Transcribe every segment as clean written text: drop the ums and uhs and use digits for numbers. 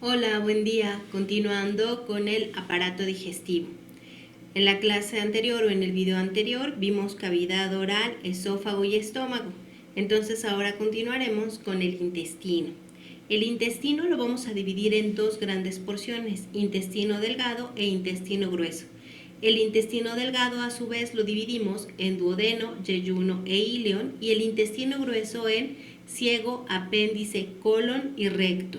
Hola, buen día. Continuando con el aparato digestivo. En la clase anterior o en el video anterior vimos cavidad oral, esófago y estómago. Entonces ahora continuaremos con el intestino. El intestino lo vamos a dividir en dos grandes porciones, intestino delgado e intestino grueso. El intestino delgado a su vez lo dividimos en duodeno, yeyuno e íleon y el intestino grueso en ciego, apéndice, colon y recto.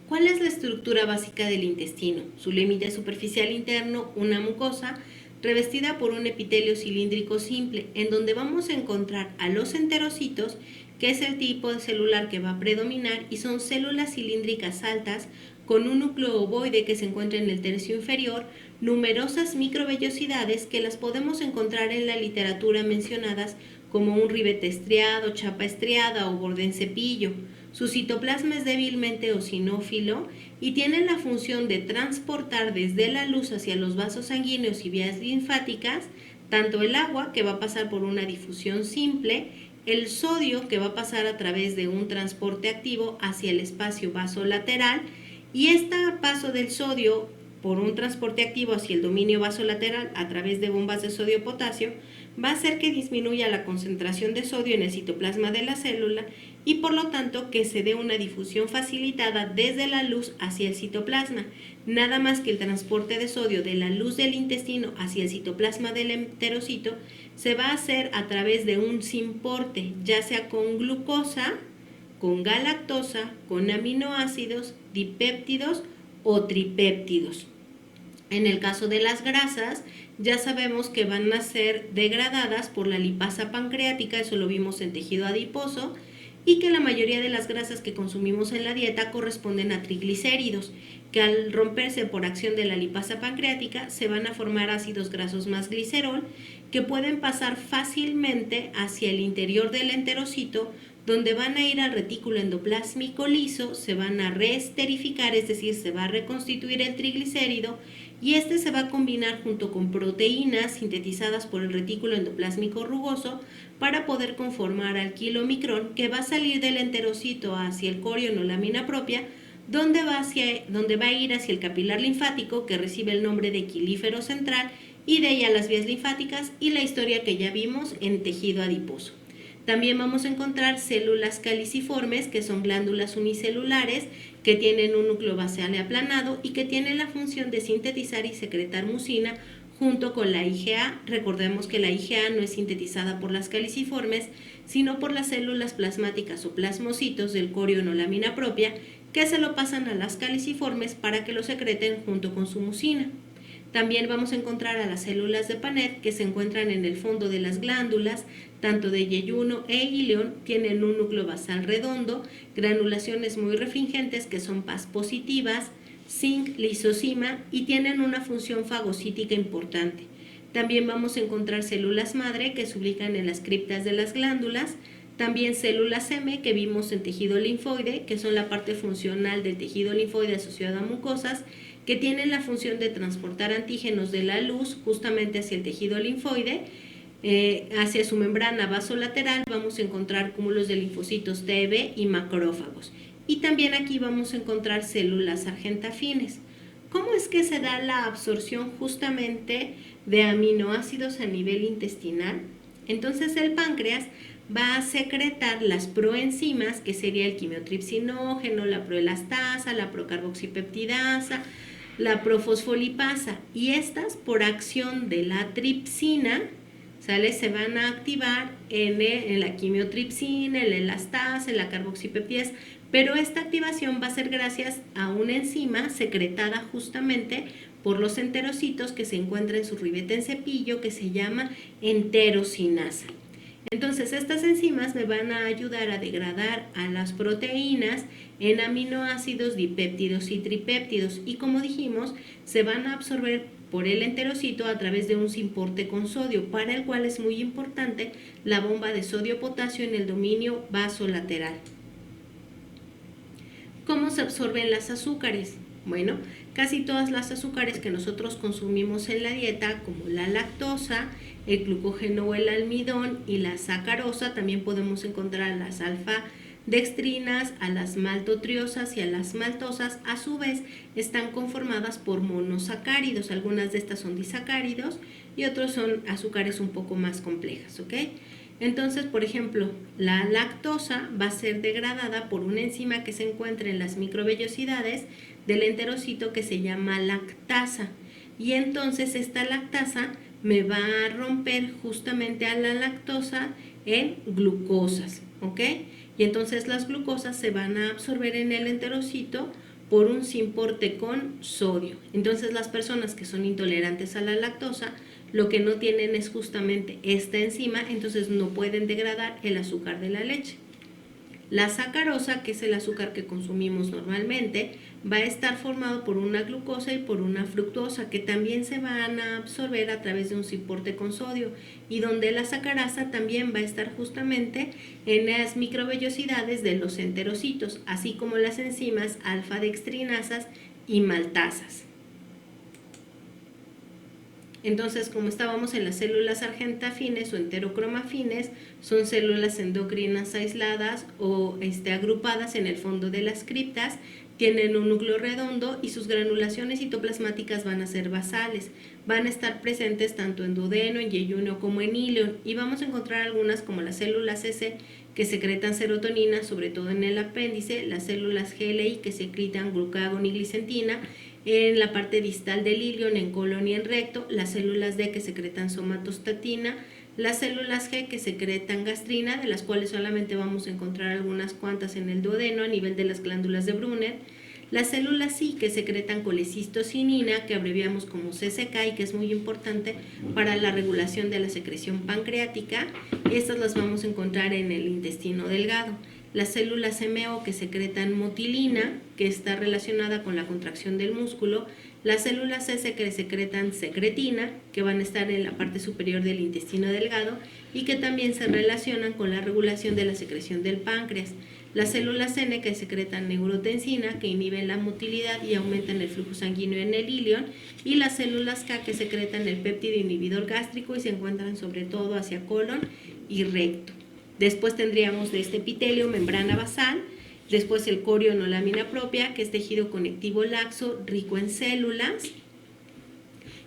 ¿Cuál es la estructura básica del intestino? Su límite superficial interno, una mucosa revestida por un epitelio cilíndrico simple, en donde vamos a encontrar a los enterocitos, que es el tipo de celular que va a predominar, y son células cilíndricas altas con un núcleo ovoide que se encuentra en el tercio inferior, numerosas microvellosidades que las podemos encontrar en la literatura mencionadas como un ribete estriado, chapa estriada o borde en cepillo. Su citoplasma es débilmente eosinófilo y tiene la función de transportar desde la luz hacia los vasos sanguíneos y vías linfáticas tanto el agua, que va a pasar por una difusión simple, el sodio, que va a pasar a través de un transporte activo hacia el espacio vasolateral, y este paso del sodio por un transporte activo hacia el dominio vasolateral a través de bombas de sodio-potasio va a hacer que disminuya la concentración de sodio en el citoplasma de la célula y por lo tanto que se dé una difusión facilitada desde la luz hacia el citoplasma. Nada más que el transporte de sodio de la luz del intestino hacia el citoplasma del enterocito se va a hacer a través de un simporte, ya sea con glucosa, con galactosa, con aminoácidos, dipéptidos o tripéptidos. En el caso de las grasas, ya sabemos que van a ser degradadas por la lipasa pancreática, eso lo vimos en tejido adiposo, y que la mayoría de las grasas que consumimos en la dieta corresponden a triglicéridos, que al romperse por acción de la lipasa pancreática se van a formar ácidos grasos más glicerol, que pueden pasar fácilmente hacia el interior del enterocito, donde van a ir al retículo endoplásmico liso, se van a reesterificar, es decir, se va a reconstituir el triglicérido, y este se va a combinar junto con proteínas sintetizadas por el retículo endoplásmico rugoso para poder conformar al kilomicrón, que va a salir del enterocito hacia el corion o lámina propia, donde va a ir hacia el capilar linfático, que recibe el nombre de quilífero central, y de ahí a las vías linfáticas y la historia que ya vimos en tejido adiposo. También vamos a encontrar células caliciformes, que son glándulas unicelulares, que tienen un núcleo basal aplanado y que tienen la función de sintetizar y secretar mucina junto con la IgA. Recordemos que la IgA no es sintetizada por las caliciformes, sino por las células plasmáticas o plasmocitos del corion o lámina propia, que se lo pasan a las caliciformes para que lo secreten junto con su mucina. También vamos a encontrar a las células de Paneth, que se encuentran en el fondo de las glándulas, tanto de yeyuno e íleon, tienen un núcleo basal redondo, granulaciones muy refringentes que son Paz positivas, zinc, lisosima, y tienen una función fagocítica importante. También vamos a encontrar células madre que se ubican en las criptas de las glándulas, también células M que vimos en tejido linfoide, que son la parte funcional del tejido linfoide asociado a mucosas, que tienen la función de transportar antígenos de la luz justamente hacia el tejido linfoide. Hacia su membrana vasolateral vamos a encontrar cúmulos de linfocitos T, B y macrófagos. Y también aquí vamos a encontrar células argentafines. ¿Cómo es que se da la absorción justamente de aminoácidos a nivel intestinal? Entonces el páncreas va a secretar las proenzimas, que sería el quimiotripsinógeno, la proelastasa, la procarboxipeptidasa, la profosfolipasa, y estas por acción de la tripsina, ¿sale? Se van a activar en la quimiotripsina, en la elastasa, en la carboxipeptidasa, pero esta activación va a ser gracias a una enzima secretada justamente por los enterocitos que se encuentra en su ribete en cepillo, que se llama enterocinasa. Entonces estas enzimas me van a ayudar a degradar a las proteínas en aminoácidos, dipéptidos y tripéptidos, y como dijimos, se van a absorber por el enterocito a través de un simporte con sodio, para el cual es muy importante la bomba de sodio-potasio en el dominio vasolateral. ¿Cómo se absorben las azúcares? Bueno, casi todas las azúcares que nosotros consumimos en la dieta, como la lactosa, el glucógeno o el almidón y la sacarosa, también podemos encontrar las alfa-dextrinas, a las maltotriosas y a las maltosas, a su vez están conformadas por monosacáridos. Algunas de estas son disacáridos y otros son azúcares un poco más complejas, ¿ok? Entonces, por ejemplo, la lactosa va a ser degradada por una enzima que se encuentra en las microvellosidades del enterocito que se llama lactasa. Y entonces esta lactasa me va a romper justamente a la lactosa en glucosas, ¿ok? Y entonces las glucosas se van a absorber en el enterocito por un simporte con sodio. Entonces las personas que son intolerantes a la lactosa lo que no tienen es justamente esta enzima, entonces no pueden degradar el azúcar de la leche. La sacarosa, que es el azúcar que consumimos normalmente, va a estar formado por una glucosa y por una fructosa, que también se van a absorber a través de un soporte con sodio, y donde la sacarasa también va a estar justamente en las microvellosidades de los enterocitos, así como las enzimas alfa-dextrinasas y maltasas. Entonces, como estábamos en las células argentafines o enterocromafines, son células endocrinas aisladas o agrupadas en el fondo de las criptas, tienen un núcleo redondo y sus granulaciones citoplasmáticas van a ser basales. Van a estar presentes tanto en duodeno, en yeyunio como en ilion, y vamos a encontrar algunas como las células S que secretan serotonina, sobre todo en el apéndice, las células GLI que secretan glucagón y glicentina, en la parte distal del ilion, en colon y en recto, las células D que secretan somatostatina, las células G que secretan gastrina, de las cuales solamente vamos a encontrar algunas cuantas en el duodeno a nivel de las glándulas de Brunner, las células I que secretan colecistocinina, que abreviamos como CCK y que es muy importante para la regulación de la secreción pancreática, estas las vamos a encontrar en el intestino delgado. Las células MO que secretan motilina, que está relacionada con la contracción del músculo, las células S que secretan secretina, que van a estar en la parte superior del intestino delgado y que también se relacionan con la regulación de la secreción del páncreas, las células N que secretan neurotensina, que inhiben la motilidad y aumentan el flujo sanguíneo en el ilion, y las células K que secretan el péptido inhibidor gástrico y se encuentran sobre todo hacia colon y recto. Después tendríamos de este epitelio membrana basal, después el corion o lámina propia, que es tejido conectivo laxo, rico en células,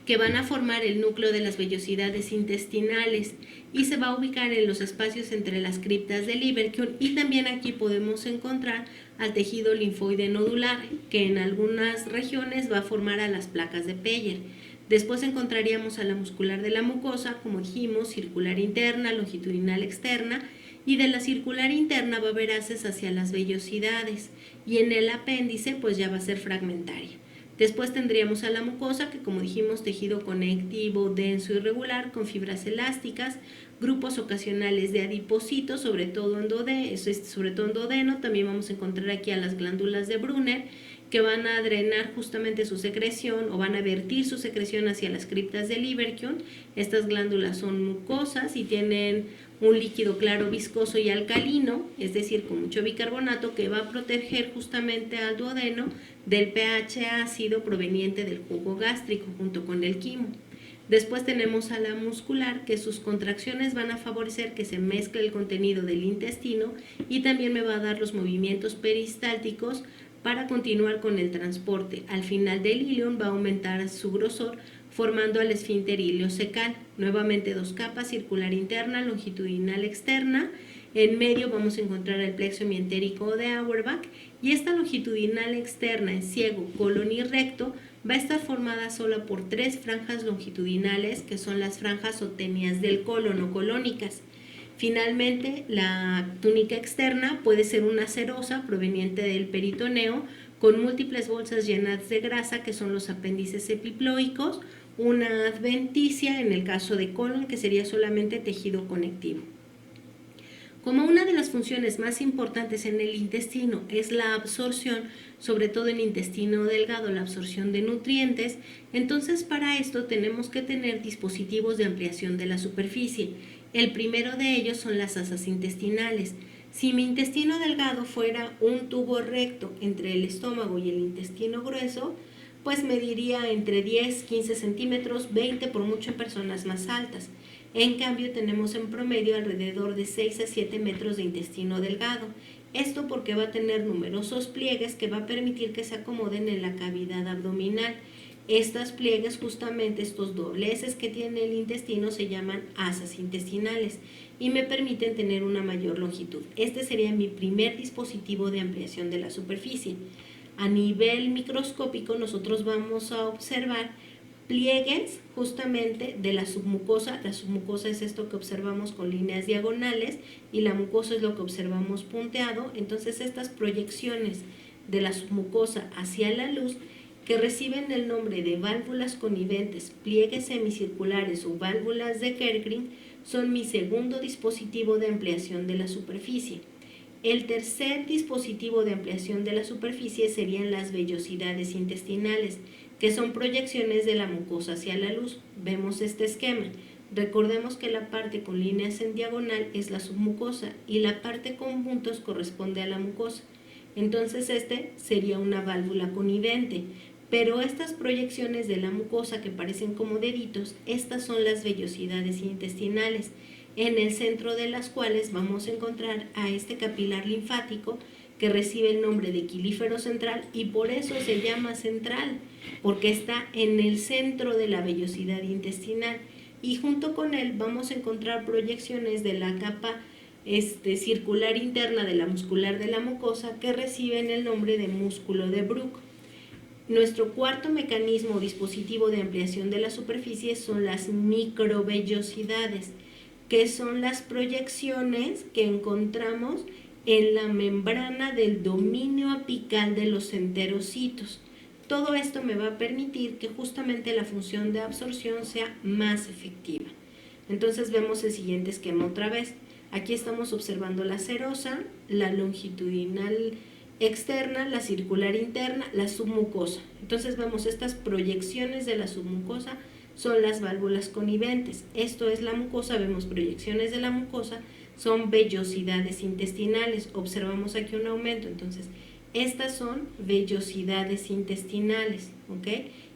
que van a formar el núcleo de las vellosidades intestinales y se va a ubicar en los espacios entre las criptas del Lieberkühn, y también aquí podemos encontrar al tejido linfoide nodular, que en algunas regiones va a formar a las placas de Peyer. Después encontraríamos a la muscular de la mucosa, como dijimos, circular interna, longitudinal externa, y de la circular interna va a haber haces hacia las vellosidades, y en el apéndice pues ya va a ser fragmentaria. Después tendríamos a la mucosa, que como dijimos, tejido conectivo denso y regular con fibras elásticas, grupos ocasionales de adipocitos, sobre todo en duodeno. También vamos a encontrar aquí a las glándulas de Brunner, que van a drenar justamente su secreción o van a vertir su secreción hacia las criptas del Lieberkühn. Estas glándulas son mucosas y tienen un líquido claro, viscoso y alcalino, es decir, con mucho bicarbonato, que va a proteger justamente al duodeno del pH ácido proveniente del jugo gástrico junto con el quimo. Después tenemos a la muscular, que sus contracciones van a favorecer que se mezcle el contenido del intestino y también me va a dar los movimientos peristálticos para continuar con el transporte. Al final del ilion va a aumentar su grosor formando al esfínter ileocecal. Nuevamente dos capas, circular interna, longitudinal externa. En medio vamos a encontrar el plexo hemientérico de Auerbach, y esta longitudinal externa en ciego, colon y recto va a estar formada solo por 3 franjas longitudinales, que son las franjas otenias del colon o colónicas. Finalmente, la túnica externa puede ser una serosa proveniente del peritoneo con múltiples bolsas llenas de grasa, que son los apéndices epiploicos, una adventicia en el caso de colon, que sería solamente tejido conectivo. Como una de las funciones más importantes en el intestino es la absorción, sobre todo en intestino delgado, la absorción de nutrientes, entonces para esto tenemos que tener dispositivos de ampliación de la superficie. El primero de ellos son las asas intestinales. Si mi intestino delgado fuera un tubo recto entre el estómago y el intestino grueso, pues mediría entre 10, 15 centímetros, 20 por mucho en personas más altas. En cambio, tenemos en promedio alrededor de 6 a 7 metros de intestino delgado. Esto porque va a tener numerosos pliegues que va a permitir que se acomoden en la cavidad abdominal. Estas pliegues, justamente estos dobleces que tiene el intestino, se llaman asas intestinales y me permiten tener una mayor longitud. Este sería mi primer dispositivo de ampliación de la superficie. A nivel microscópico nosotros vamos a observar pliegues justamente de la submucosa. La submucosa es esto que observamos con líneas diagonales y la mucosa es lo que observamos punteado. Entonces estas proyecciones de la submucosa hacia la luz, que reciben el nombre de válvulas coniventes, pliegues semicirculares o válvulas de Kerkring, son mi segundo dispositivo de ampliación de la superficie. El tercer dispositivo de ampliación de la superficie serían las vellosidades intestinales, que son proyecciones de la mucosa hacia la luz. Vemos este esquema. Recordemos que la parte con líneas en diagonal es la submucosa y la parte con puntos corresponde a la mucosa. Entonces este sería una válvula conivente. Pero estas proyecciones de la mucosa que parecen como deditos, estas son las vellosidades intestinales, en el centro de las cuales vamos a encontrar a este capilar linfático que recibe el nombre de quilífero central y por eso se llama central, porque está en el centro de la vellosidad intestinal y junto con él vamos a encontrar proyecciones de la capa circular interna de la muscular de la mucosa que reciben el nombre de músculo de Bruch. Nuestro cuarto mecanismo o dispositivo de ampliación de la superficie son las microvellosidades, que son las proyecciones que encontramos en la membrana del dominio apical de los enterocitos. Todo esto me va a permitir que justamente la función de absorción sea más efectiva. Entonces vemos el siguiente esquema otra vez. Aquí estamos observando la serosa, la longitudinal externa, la circular interna, la submucosa. Entonces vemos estas proyecciones de la submucosa son las válvulas coniventes. Esto es la mucosa, vemos proyecciones de la mucosa, son vellosidades intestinales. Observamos aquí un aumento, entonces estas son vellosidades intestinales, ¿ok?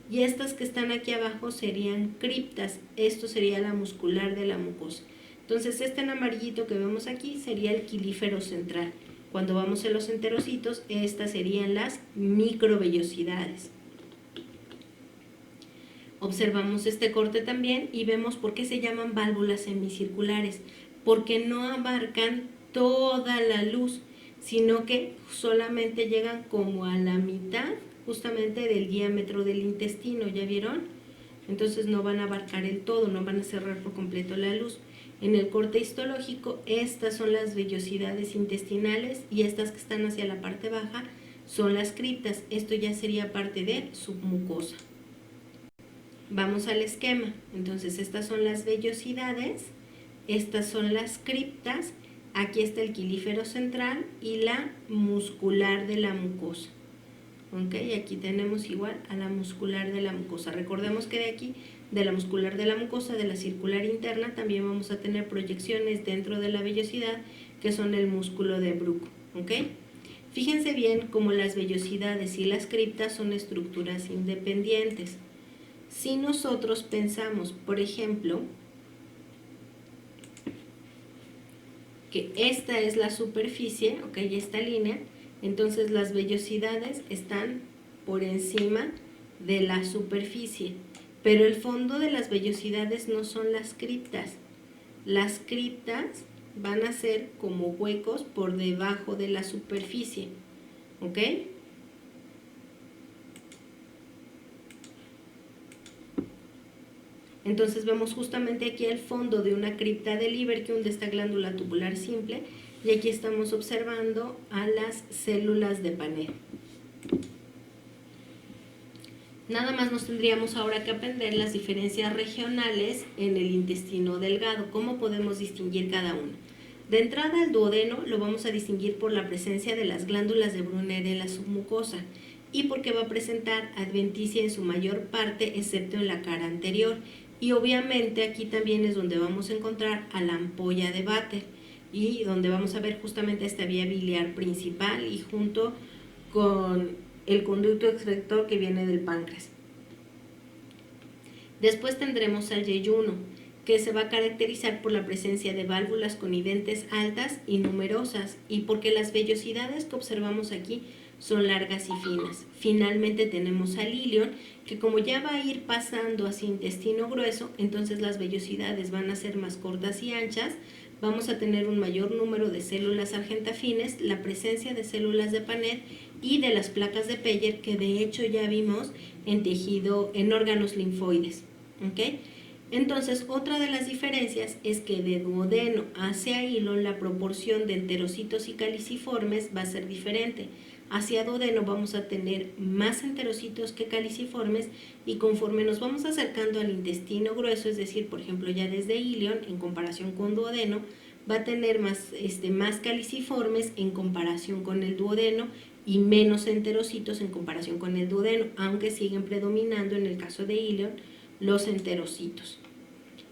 Y estas que están aquí abajo serían criptas. Esto sería la muscular de la mucosa. Entonces este en amarillito que vemos aquí sería el quilífero central. Cuando vamos a los enterocitos, estas serían las microvellosidades. Observamos este corte también y vemos por qué se llaman válvulas semicirculares, porque no abarcan toda la luz, sino que solamente llegan como a la mitad justamente del diámetro del intestino, ¿ya vieron? Entonces no van a abarcar el todo, no van a cerrar por completo la luz. En el corte histológico, estas son las vellosidades intestinales y estas que están hacia la parte baja son las criptas. Esto ya sería parte de submucosa. Vamos al esquema. Entonces estas son las vellosidades, estas son las criptas, aquí está el quilífero central y la muscular de la mucosa. ¿Ok? Y aquí tenemos igual a la muscular de la mucosa. Recordemos que de aquí, de la muscular de la mucosa, de la circular interna, también vamos a tener proyecciones dentro de la vellosidad que son el músculo de Bruch. ¿Ok? Fíjense bien cómo las vellosidades y las criptas son estructuras independientes. Si nosotros pensamos, por ejemplo, que esta es la superficie, ok, esta línea, entonces las vellosidades están por encima de la superficie, pero el fondo de las vellosidades no son las criptas. Las criptas van a ser como huecos por debajo de la superficie, ¿ok? Entonces vemos justamente aquí el fondo de una cripta de Lieberkühn de esta glándula tubular simple y aquí estamos observando a las células de Paneth. Nada más nos tendríamos ahora que aprender las diferencias regionales en el intestino delgado. ¿Cómo podemos distinguir cada uno? De entrada, el duodeno lo vamos a distinguir por la presencia de las glándulas de Brunner en la submucosa y porque va a presentar adventicia en su mayor parte, excepto en la cara anterior. Y obviamente aquí también es donde vamos a encontrar a la ampolla de Vater. y donde vamos a ver justamente esta vía biliar principal y junto con el conducto excretor que viene del páncreas. Después tendremos al yeyuno, que se va a caracterizar por la presencia de válvulas coniventes altas y numerosas, y porque las vellosidades que observamos aquí son largas y finas. Finalmente tenemos al ilion, que como ya va a ir pasando hacia intestino grueso, entonces las vellosidades van a ser más cortas y anchas, vamos a tener un mayor número de células argentafines, la presencia de células de Paneth y de las placas de Peyer, que de hecho ya vimos en tejido, en órganos linfoides. ¿Okay? Entonces, otra de las diferencias es que de duodeno hacia hilon la proporción de enterocitos y caliciformes va a ser diferente. Hacia duodeno vamos a tener más enterocitos que caliciformes, y conforme nos vamos acercando al intestino grueso, es decir, por ejemplo, ya desde ilion en comparación con duodeno, va a tener más caliciformes en comparación con el duodeno y menos enterocitos en comparación con el duodeno, aunque siguen predominando en el caso de ilion los enterocitos.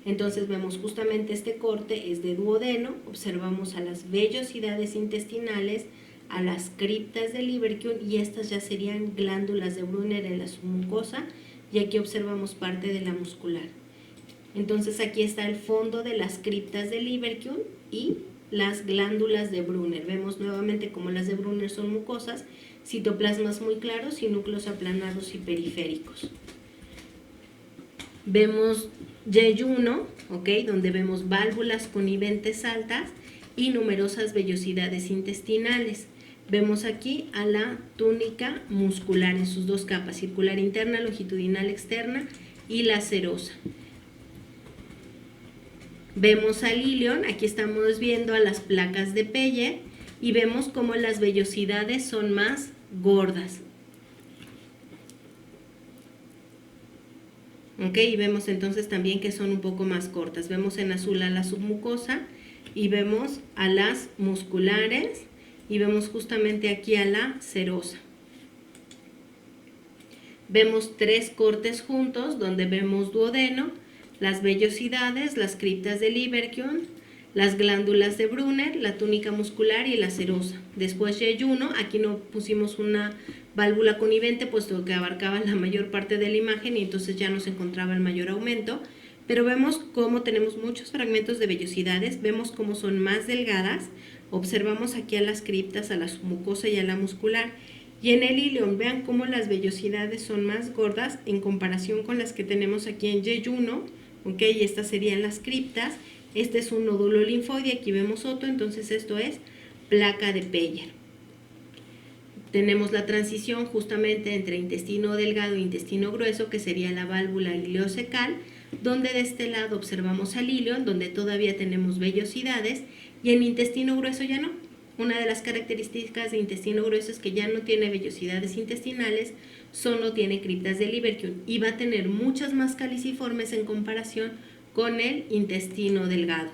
Entonces vemos justamente este corte es de duodeno, observamos a las vellosidades intestinales, a las criptas de Lieberkühn, y estas ya serían glándulas de Brunner en la submucosa, y aquí observamos parte de la muscular. Entonces aquí está el fondo de las criptas de Lieberkühn y las glándulas de Brunner. Vemos nuevamente como las de Brunner son mucosas, citoplasmas muy claros y núcleos aplanados y periféricos. Vemos yeyuno, ¿okay? Donde vemos válvulas coniventes altas y numerosas vellosidades intestinales. Vemos aquí a la túnica muscular en sus dos capas, circular interna, longitudinal externa y la serosa. Vemos al ilion, aquí estamos viendo a las placas de Peyer y vemos cómo las vellosidades son más gordas. Okay, y vemos entonces también que son un poco más cortas. Vemos en azul a la submucosa y vemos a las musculares y vemos justamente aquí a la serosa. Vemos tres cortes juntos donde vemos duodeno, las vellosidades, las criptas de Lieberkühn, las glándulas de Brunner, la túnica muscular y la serosa. Después yeyuno, aquí no pusimos una válvula conivente puesto que abarcaba la mayor parte de la imagen y entonces ya nos encontraba el mayor aumento, pero vemos cómo tenemos muchos fragmentos de vellosidades, vemos cómo son más delgadas, observamos aquí a las criptas, a la submucosa y a la muscular, y en el ilion vean cómo las vellosidades son más gordas en comparación con las que tenemos aquí en yeyuno, ¿ok? Y estas serían las criptas. Este es un nódulo linfoide, aquí vemos otro, entonces esto es placa de Peyer. Tenemos la transición justamente entre intestino delgado e intestino grueso, que sería la válvula ileocecal, donde de este lado observamos al ilion, donde todavía tenemos vellosidades, y en intestino grueso ya no. Una de las características de intestino grueso es que ya no tiene vellosidades intestinales, solo tiene criptas de Lieberkühn, y va a tener muchas más caliciformes en comparación con el intestino delgado.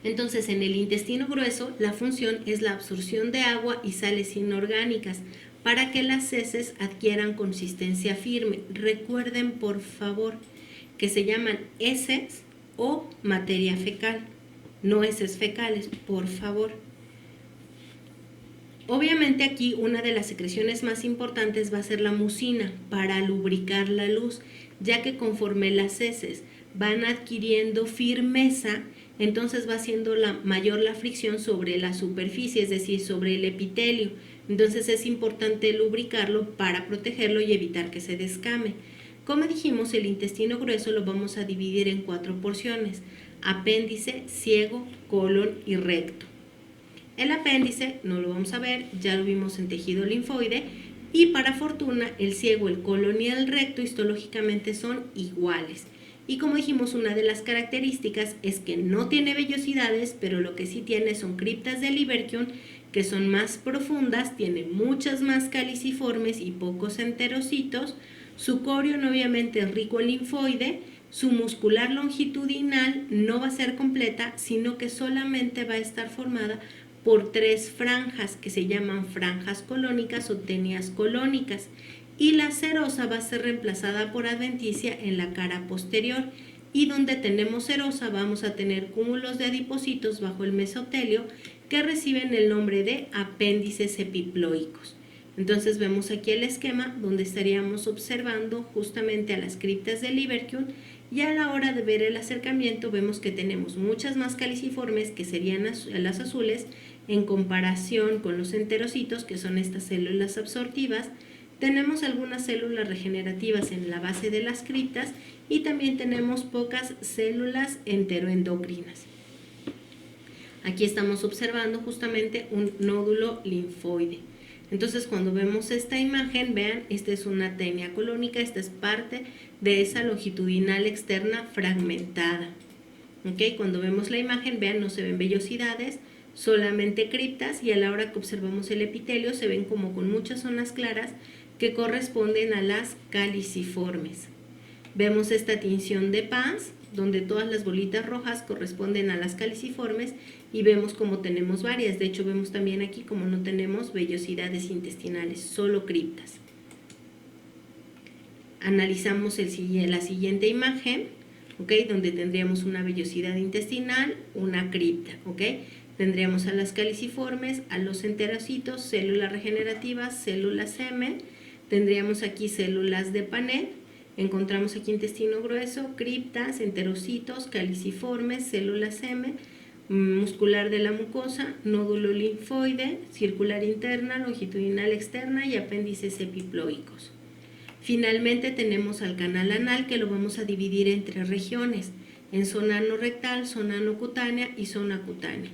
Entonces, en el intestino grueso, la función es la absorción de agua y sales inorgánicas para que las heces adquieran consistencia firme. Recuerden, por favor, que se llaman heces o materia fecal, no heces fecales, por favor. Obviamente aquí una de las secreciones más importantes va a ser la mucina para lubricar la luz, ya que conforme las heces van adquiriendo firmeza, entonces va siendo mayor la fricción sobre la superficie, es decir, sobre el epitelio. Entonces es importante lubricarlo para protegerlo y evitar que se descame. Como dijimos, el intestino grueso lo vamos a dividir en 4 porciones: apéndice, ciego, colon y recto. El apéndice no lo vamos a ver, ya lo vimos en tejido linfoide, y para fortuna el ciego, el colon y el recto histológicamente son iguales. Y como dijimos, una de las características es que no tiene vellosidades, pero lo que sí tiene son criptas de Lieberkühn, que son más profundas, tiene muchas más caliciformes y pocos enterocitos. Su corion obviamente es rico en linfoide. Su muscular longitudinal no va a ser completa, sino que solamente va a estar formada por 3 franjas que se llaman franjas colónicas o tenias colónicas, y la serosa va a ser reemplazada por adventicia en la cara posterior. y donde tenemos serosa vamos a tener cúmulos de adipocitos bajo el mesotelio que reciben el nombre de apéndices epiploicos. Entonces vemos aquí el esquema donde estaríamos observando justamente a las criptas de Lieberkühn, y a la hora de ver el acercamiento vemos que tenemos muchas más caliciformes, que serían las azules, en comparación con los enterocitos, que son estas células absortivas. Tenemos algunas células regenerativas en la base de las criptas y también tenemos pocas células enteroendocrinas. Aquí estamos observando justamente un nódulo linfoide. Entonces, cuando vemos esta imagen, vean, esta es una tenia colónica, esta es parte de esa longitudinal externa fragmentada. ¿Okay? Cuando vemos la imagen, vean, no se ven vellosidades, solamente criptas, y a la hora que observamos el epitelio se ven como con muchas zonas claras que corresponden a las caliciformes. Vemos esta tinción de Pans, donde todas las bolitas rojas corresponden a las caliciformes, y vemos como tenemos varias. De hecho, vemos también aquí como no tenemos vellosidades intestinales, solo criptas. Analizamos la siguiente imagen, ¿okay? Donde tendríamos una vellosidad intestinal, una cripta, ¿okay? Tendríamos a las caliciformes, a los enterocitos, células regenerativas, células semen, tendríamos aquí células de Paneth, encontramos aquí intestino grueso, criptas, enterocitos, caliciformes, células semen, muscular de la mucosa, nódulo linfoide, circular interna, longitudinal externa y apéndices epiploicos. Finalmente tenemos al canal anal, que lo vamos a dividir en 3 regiones, en zona anorrectal, zona anocutánea y zona cutánea.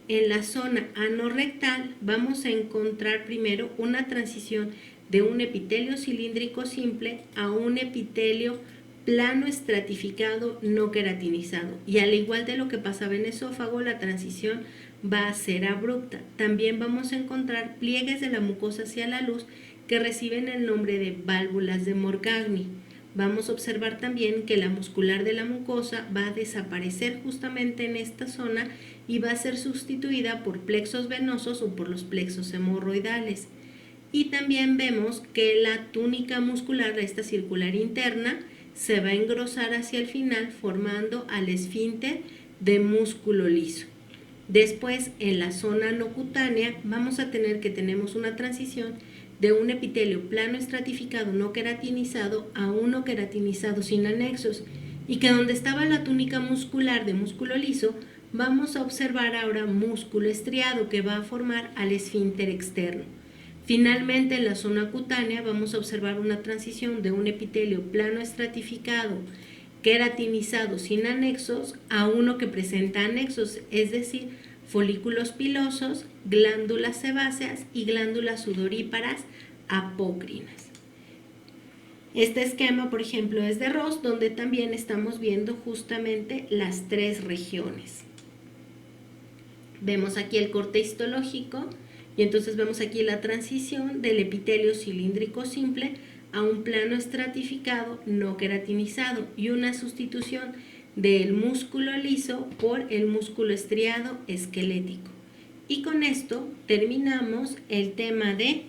En la zona anorrectal vamos a encontrar primero una transición de un epitelio cilíndrico simple a un epitelio plano estratificado no queratinizado, y al igual de lo que pasaba en esófago, la transición va a ser abrupta. También vamos a encontrar pliegues de la mucosa hacia la luz que reciben el nombre de válvulas de Morgagni. Vamos a observar también que la muscular de la mucosa va a desaparecer justamente en esta zona y va a ser sustituida por plexos venosos o por los plexos hemorroidales. Y también vemos que la túnica muscular, esta circular interna, se va a engrosar hacia el final formando al esfínter de músculo liso. Después, en la zona no cutánea, vamos a tener que tenemos una transición de un epitelio plano estratificado no queratinizado a uno queratinizado sin anexos, y que donde estaba la túnica muscular de músculo liso, vamos a observar ahora músculo estriado que va a formar al esfínter externo. Finalmente, en la zona cutánea vamos a observar una transición de un epitelio plano estratificado queratinizado sin anexos a uno que presenta anexos, es decir, folículos pilosos, glándulas sebáceas y glándulas sudoríparas apócrinas. Este esquema, por ejemplo, es de Ross, donde también estamos viendo justamente las 3 regiones. Vemos aquí el corte histológico, y entonces vemos aquí la transición del epitelio cilíndrico simple a un plano estratificado no queratinizado, y una sustitución del músculo liso por el músculo estriado esquelético. Y con esto terminamos el tema de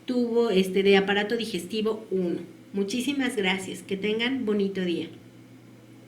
de aparato digestivo 1. Muchísimas gracias, que tengan bonito día.